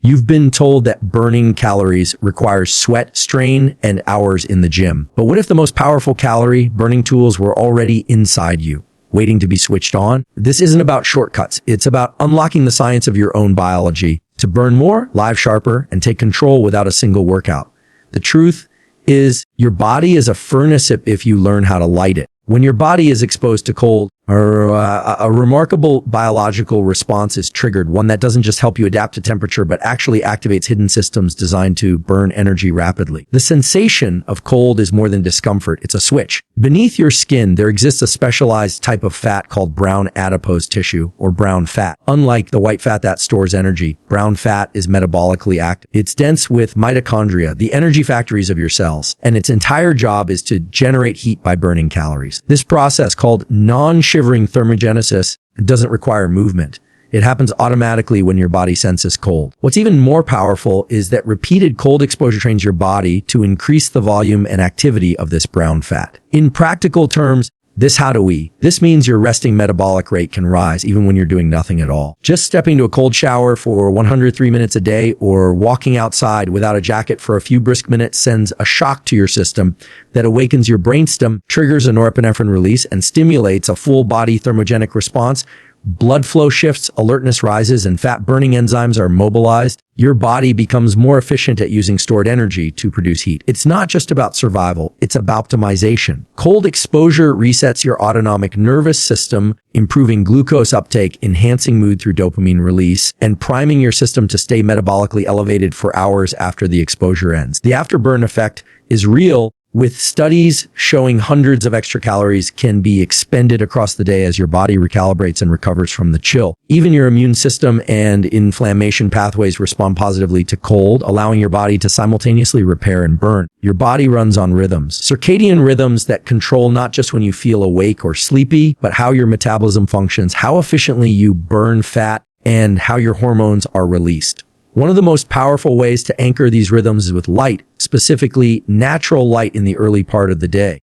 You've been told that burning calories requires sweat, strain, and hours in the gym. But what if the most powerful calorie burning tools were already inside you, waiting to be switched on? This isn't about shortcuts. It's about unlocking the science of your own biology to burn more, live sharper, and take control without a single workout. The truth is, your body is a furnace if you learn how to light it. When your body is exposed to cold, a remarkable biological response is triggered, one that doesn't just help you adapt to temperature, but actually activates hidden systems designed to burn energy rapidly. The sensation of cold is more than discomfort. It's a switch. Beneath your skin, there exists a specialized type of fat called brown adipose tissue, or brown fat. Unlike the white fat that stores energy, brown fat is metabolically active. It's dense with mitochondria, the energy factories of your cells, and its entire job is to generate heat by burning calories. This process, called non-shivering thermogenesis, doesn't require movement. It happens automatically when your body senses cold. What's even more powerful is that repeated cold exposure trains your body to increase the volume and activity of this brown fat. In practical terms, this means your resting metabolic rate can rise even when you're doing nothing at all. Just stepping to a cold shower for 103 minutes a day or walking outside without a jacket for a few brisk minutes sends a shock to your system that awakens your brainstem, triggers a norepinephrine release, and stimulates a full body thermogenic response. Blood flow shifts, alertness rises, and fat-burning enzymes are mobilized. Your body becomes more efficient at using stored energy to produce heat. It's not just about survival, it's about optimization. Cold exposure resets your autonomic nervous system, improving glucose uptake, enhancing mood through dopamine release, and priming your system to stay metabolically elevated for hours after the exposure ends. The afterburn effect is real, with studies showing hundreds of extra calories can be expended across the day as your body recalibrates and recovers from the chill. Even your immune system and inflammation pathways respond positively to cold, allowing your body to simultaneously repair and burn. Your body runs on rhythms, circadian rhythms that control not just when you feel awake or sleepy, but how your metabolism functions, how efficiently you burn fat, and how your hormones are released. One of the most powerful ways to anchor these rhythms is with light, specifically natural light in the early part of the day.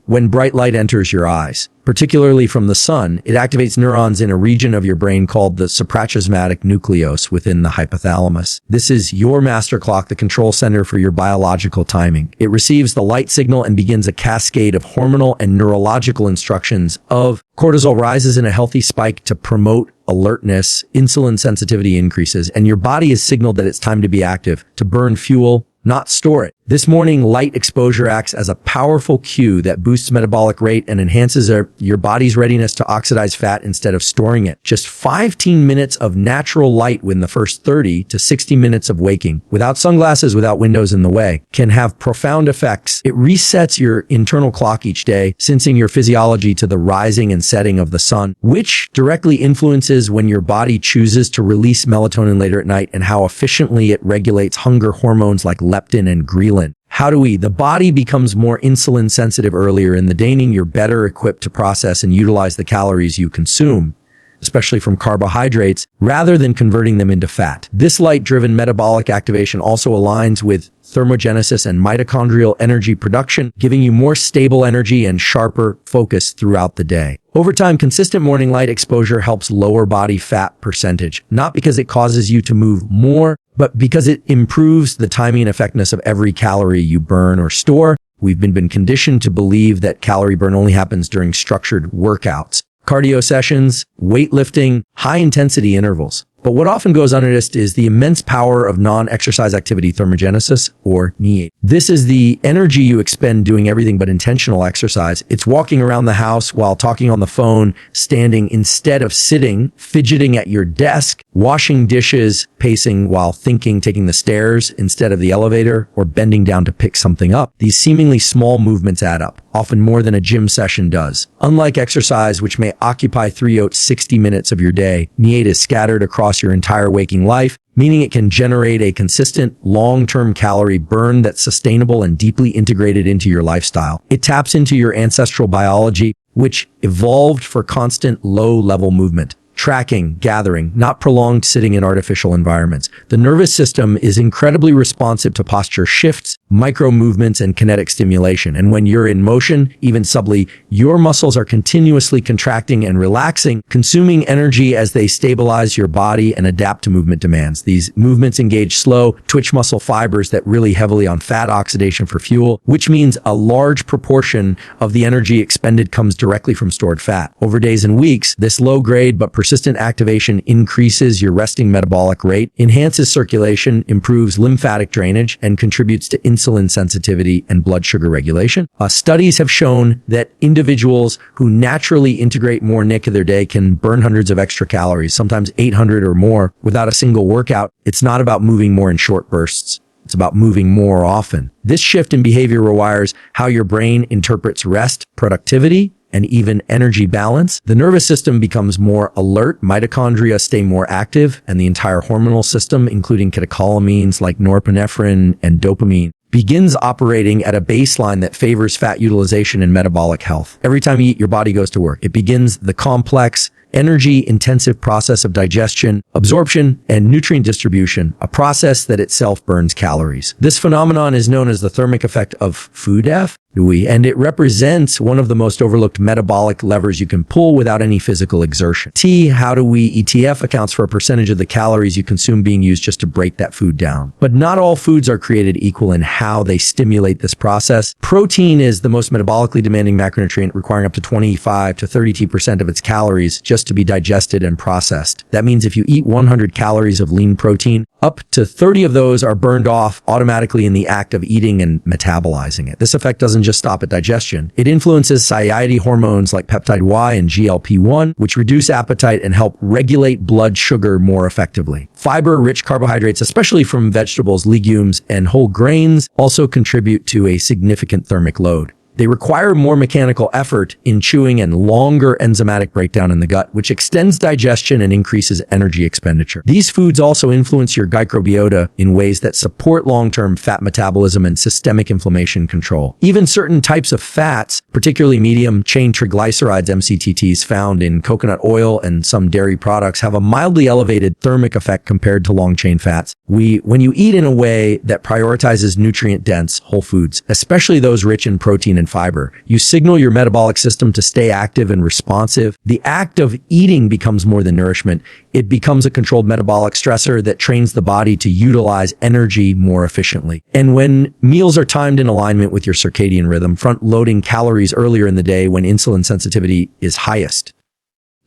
When bright light enters your eyes, particularly from the sun, it activates neurons in a region of your brain called the suprachiasmatic nucleus within the hypothalamus. This is your master clock, the control center for your biological timing. It receives the light signal and begins a cascade of hormonal and neurological instructions of cortisol rises in a healthy spike to promote alertness, insulin sensitivity increases, and your body is signaled that it's time to be active, to burn fuel, not store it. This morning, light exposure acts as a powerful cue that boosts metabolic rate and enhances your body's readiness to oxidize fat instead of storing it. Just 15 minutes of natural light within the first 30 to 60 minutes of waking, without sunglasses, without windows in the way, can have profound effects. It resets your internal clock each day, syncing your physiology to the rising and setting of the sun, which directly influences when your body chooses to release melatonin later at night and how efficiently it regulates hunger hormones like leptin and ghrelin. The body becomes more insulin sensitive earlier in the day, meaning you're better equipped to process and utilize the calories you consume, especially from carbohydrates, rather than converting them into fat. This light-driven metabolic activation also aligns with thermogenesis and mitochondrial energy production, giving you more stable energy and sharper focus throughout the day. Over time, consistent morning light exposure helps lower body fat percentage, not because it causes you to move more, but because it improves the timing and effectiveness of every calorie you burn or store. We've been conditioned to believe that calorie burn only happens during structured workouts, cardio sessions, weightlifting, high-intensity intervals. But what often goes unnoticed is the immense power of non-exercise activity thermogenesis, or NEAT. This is the energy you expend doing everything but intentional exercise. It's walking around the house while talking on the phone, standing instead of sitting, fidgeting at your desk, washing dishes, pacing while thinking, taking the stairs instead of the elevator, or bending down to pick something up. These seemingly small movements add up, often more than a gym session does. Unlike exercise, which may occupy 60 minutes of your day, NEAT is scattered across your entire waking life, meaning it can generate a consistent, long-term calorie burn that's sustainable and deeply integrated into your lifestyle. It taps into your ancestral biology, which evolved for constant low-level movement. tracking, gathering, not prolonged sitting in artificial environments. The nervous system is incredibly responsive to posture shifts, micro movements, and kinetic stimulation. And when you're in motion, even subtly, your muscles are continuously contracting and relaxing, consuming energy as they stabilize your body and adapt to movement demands. These movements engage slow, twitch muscle fibers that rely heavily on fat oxidation for fuel, which means a large proportion of the energy expended comes directly from stored fat. Over days and weeks, this low-grade but persistent activation increases your resting metabolic rate, enhances circulation, improves lymphatic drainage, and contributes to insulin sensitivity and blood sugar regulation. Studies have shown that individuals who naturally integrate more NIC in their day can burn hundreds of extra calories, sometimes 800 or more, without a single workout. It's not about moving more in short bursts. It's about moving more often. This shift in behavior rewires how your brain interprets rest, productivity, and even energy balance. The nervous system becomes more alert, mitochondria stay more active, and the entire hormonal system, including catecholamines like norepinephrine and dopamine, begins operating at a baseline that favors fat utilization and metabolic health. Every time you eat, your body goes to work. It begins the complex, energy-intensive process of digestion, absorption, and nutrient distribution, a process that itself burns calories. This phenomenon is known as the thermic effect of food, and it represents one of the most overlooked metabolic levers you can pull without any physical exertion. How do we ETF accounts for a percentage of the calories you consume being used just to break that food down. But not all foods are created equal in how they stimulate this process. Protein is the most metabolically demanding macronutrient, requiring up to 25 to 32% of its calories just to be digested and processed. That means if you eat 100 calories of lean protein, up to 30 of those are burned off automatically in the act of eating and metabolizing it. This effect doesn't just stop at digestion. It influences satiety hormones like peptide Y and GLP-1, which reduce appetite and help regulate blood sugar more effectively. Fiber-rich carbohydrates, especially from vegetables, legumes, and whole grains, also contribute to a significant thermic load. They require more mechanical effort in chewing and longer enzymatic breakdown in the gut, which extends digestion and increases energy expenditure. These foods also influence your microbiota in ways that support long-term fat metabolism and systemic inflammation control. Even certain types of fats, particularly medium-chain triglycerides, MCTs, found in coconut oil and some dairy products, have a mildly elevated thermic effect compared to long-chain fats. When you eat in a way that prioritizes nutrient-dense whole foods, especially those rich in protein and fiber, you signal your metabolic system to stay active and responsive. The act of eating becomes more than nourishment. It becomes a controlled metabolic stressor that trains the body to utilize energy more efficiently. And when meals are timed in alignment with your circadian rhythm, front-loading calories earlier in the day when insulin sensitivity is highest,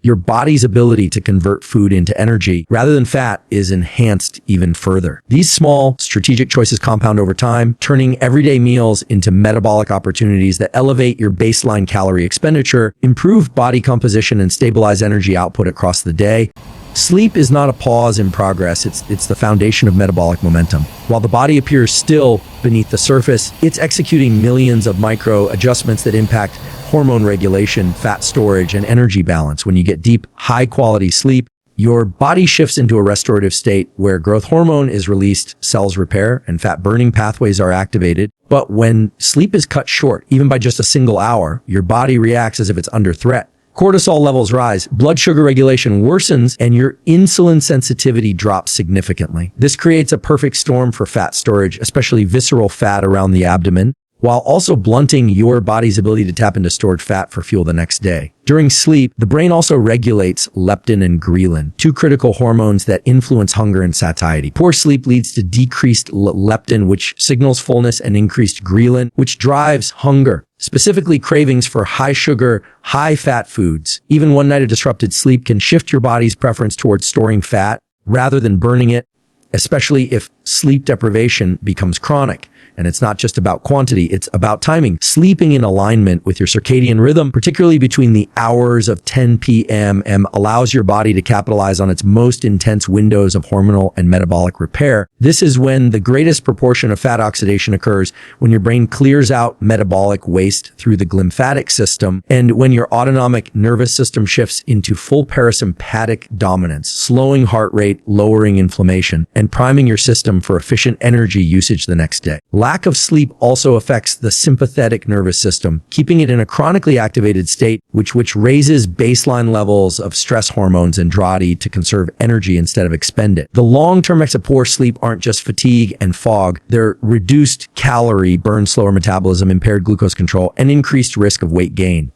your body's ability to convert food into energy rather than fat is enhanced even further. These small, strategic choices compound over time, turning everyday meals into metabolic opportunities that elevate your baseline calorie expenditure, improve body composition, and stabilize energy output across the day. Sleep is not a pause in progress, it's the foundation of metabolic momentum. While the body appears still beneath the surface, it's executing millions of micro adjustments that impact hormone regulation, fat storage, and energy balance. When you get deep, high-quality sleep, your body shifts into a restorative state where growth hormone is released, cells repair, and fat-burning pathways are activated. But when sleep is cut short, even by just a single hour, your body reacts as if it's under threat. Cortisol levels rise, blood sugar regulation worsens, and your insulin sensitivity drops significantly. This creates a perfect storm for fat storage, especially visceral fat around the abdomen, while also blunting your body's ability to tap into stored fat for fuel the next day. During sleep, the brain also regulates leptin and ghrelin, two critical hormones that influence hunger and satiety. Poor sleep leads to decreased leptin, which signals fullness, and increased ghrelin, which drives hunger, specifically cravings for high-sugar, high-fat foods. Even one night of disrupted sleep can shift your body's preference towards storing fat rather than burning it, especially if sleep deprivation becomes chronic. And it's not just about quantity, it's about timing. Sleeping in alignment with your circadian rhythm, particularly between the hours of 10 p.m. allows your body to capitalize on its most intense windows of hormonal and metabolic repair. This is when the greatest proportion of fat oxidation occurs, when your brain clears out metabolic waste through the glymphatic system, and when your autonomic nervous system shifts into full parasympathetic dominance, slowing heart rate, lowering inflammation, and priming your system system for efficient energy usage the next day. Lack of sleep also affects the sympathetic nervous system, keeping it in a chronically activated state, which raises baseline levels of stress hormones androstenedione to conserve energy instead of expend it. The long-term effects of poor sleep aren't just fatigue and fog. They're reduced calorie burn, slower metabolism, impaired glucose control, and increased risk of weight gain.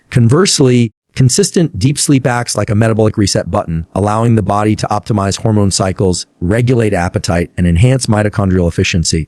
Conversely, consistent deep sleep acts like a metabolic reset button, allowing the body to optimize hormone cycles, regulate appetite, and enhance mitochondrial efficiency.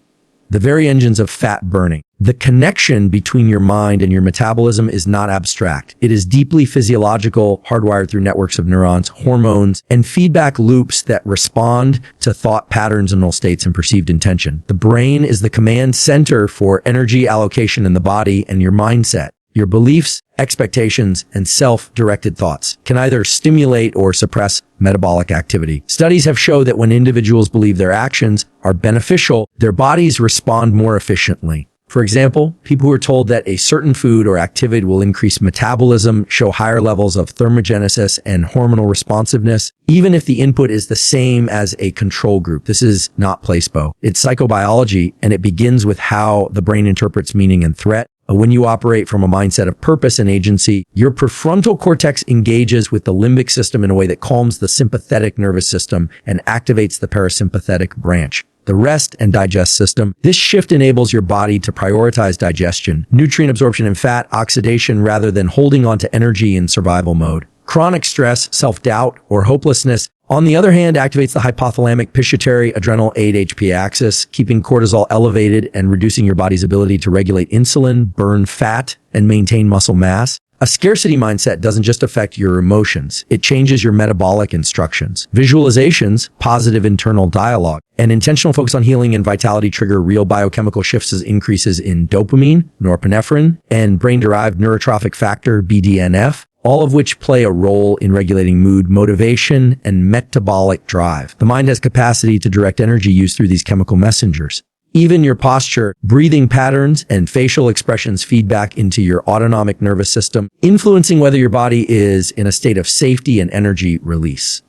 The very engines of fat burning. The connection between your mind and your metabolism is not abstract. It is deeply physiological, hardwired through networks of neurons, hormones, and feedback loops that respond to thought patterns, and mental states, and perceived intention. The brain is the command center for energy allocation in the body, and your mindset, your beliefs, expectations, and self-directed thoughts can either stimulate or suppress metabolic activity. Studies have shown that when individuals believe their actions are beneficial, their bodies respond more efficiently. For example, people who are told that a certain food or activity will increase metabolism show higher levels of thermogenesis and hormonal responsiveness, even if the input is the same as a control group. This is not placebo. It's psychobiology, and it begins with how the brain interprets meaning and threat. When you operate from a mindset of purpose and agency, your prefrontal cortex engages with the limbic system in a way that calms the sympathetic nervous system and activates the parasympathetic branch, the rest and digest system. This shift enables your body to prioritize digestion, nutrient absorption, and fat oxidation rather than holding on to energy in survival mode. Chronic stress, self-doubt, or hopelessness, on the other hand, activates the hypothalamic pituitary adrenal ADHP axis, keeping cortisol elevated and reducing your body's ability to regulate insulin, burn fat, and maintain muscle mass. A scarcity mindset doesn't just affect your emotions, it changes your metabolic instructions. Visualizations, positive internal dialogue, and intentional focus on healing and vitality trigger real biochemical shifts as increases in dopamine, norepinephrine, and brain-derived neurotrophic factor BDNF, all of which play a role in regulating mood, motivation, and metabolic drive. The mind has capacity to direct energy use through these chemical messengers. Even your posture, breathing patterns, and facial expressions feed back into your autonomic nervous system, influencing whether your body is in a state of safety and energy release,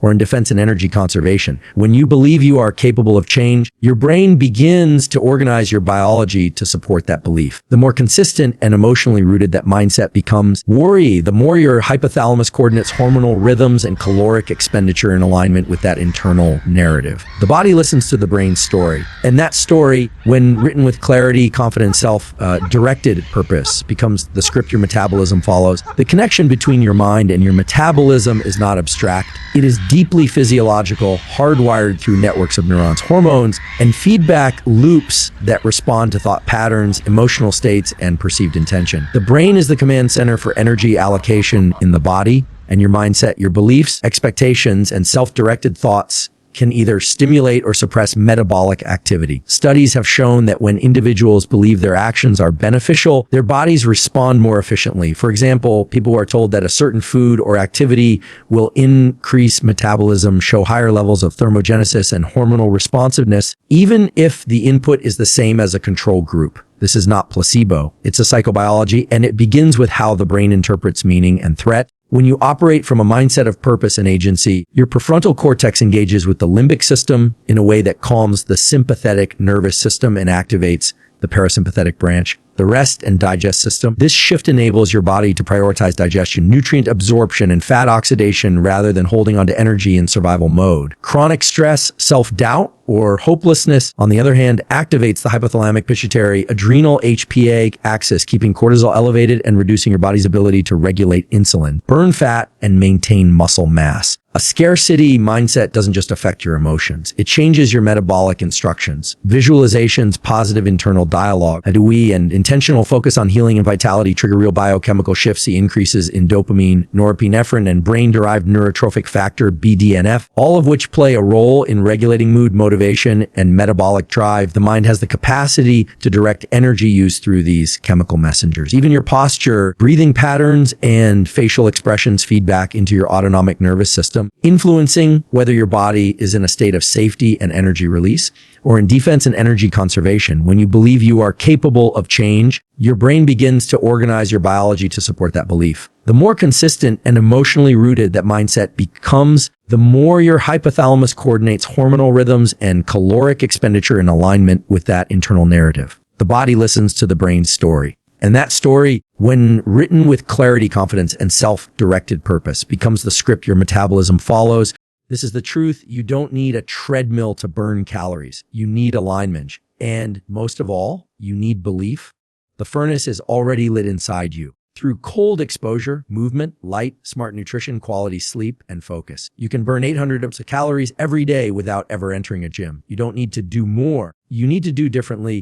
or in defense and energy conservation. When you believe you are capable of change, your brain begins to organize your biology to support that belief. The more consistent and emotionally rooted that mindset becomes, the more your hypothalamus coordinates hormonal rhythms and caloric expenditure in alignment with that internal narrative. The body listens to the brain's story, and that story, when written with clarity, confidence, self-directed purpose, becomes the script your metabolism follows. The connection between your mind and your metabolism is not abstract. It is deeply physiological, hardwired through networks of neurons, hormones, and feedback loops that respond to thought patterns, emotional states, and perceived intention. The brain is the command center for energy allocation in the body, and your mindset, your beliefs, expectations, and self-directed thoughts can either stimulate or suppress metabolic activity. Studies have shown that when individuals believe their actions are beneficial, their bodies respond more efficiently. For example, people who are told that a certain food or activity will increase metabolism show higher levels of thermogenesis and hormonal responsiveness, even if the input is the same as a control group. This is not placebo. It's a psychobiology, and it begins with how the brain interprets meaning and threat. When you operate from a mindset of purpose and agency, your prefrontal cortex engages with the limbic system in a way that calms the sympathetic nervous system and activates the parasympathetic branch, the rest and digest system. This shift enables your body to prioritize digestion, nutrient absorption, and fat oxidation rather than holding on to energy in survival mode. Chronic stress, self-doubt, or hopelessness, on the other hand, activates the hypothalamic pituitary adrenal HPA axis, keeping cortisol elevated and reducing your body's ability to regulate insulin, burn fat, and maintain muscle mass. A scarcity mindset doesn't just affect your emotions. It changes your metabolic instructions. Visualizations, positive internal dialogue, and intentional focus on healing and vitality trigger real biochemical shifts, see increases in dopamine, norepinephrine, and brain-derived neurotrophic factor BDNF, all of which play a role in regulating mood, motivation, and metabolic drive. The mind has the capacity to direct energy use through these chemical messengers. Even your posture, breathing patterns, and facial expressions feed back into your autonomic nervous system. system, influencing whether your body is in a state of safety and energy release or in defense and energy conservation. When you believe you are capable of change, your brain begins to organize your biology to support that belief. The more consistent and emotionally rooted that mindset becomes, the more your hypothalamus coordinates hormonal rhythms and caloric expenditure in alignment with that internal narrative. The body listens to the brain's story. And that story, when written with clarity, confidence, and self-directed purpose, becomes the script your metabolism follows. This is the truth. You don't need a treadmill to burn calories. You need alignment. And most of all, you need belief. The furnace is already lit inside you. Through cold exposure, movement, light, smart nutrition, quality sleep, and focus, you can burn 800 of calories every day without ever entering a gym. You don't need to do more. You need to do differently.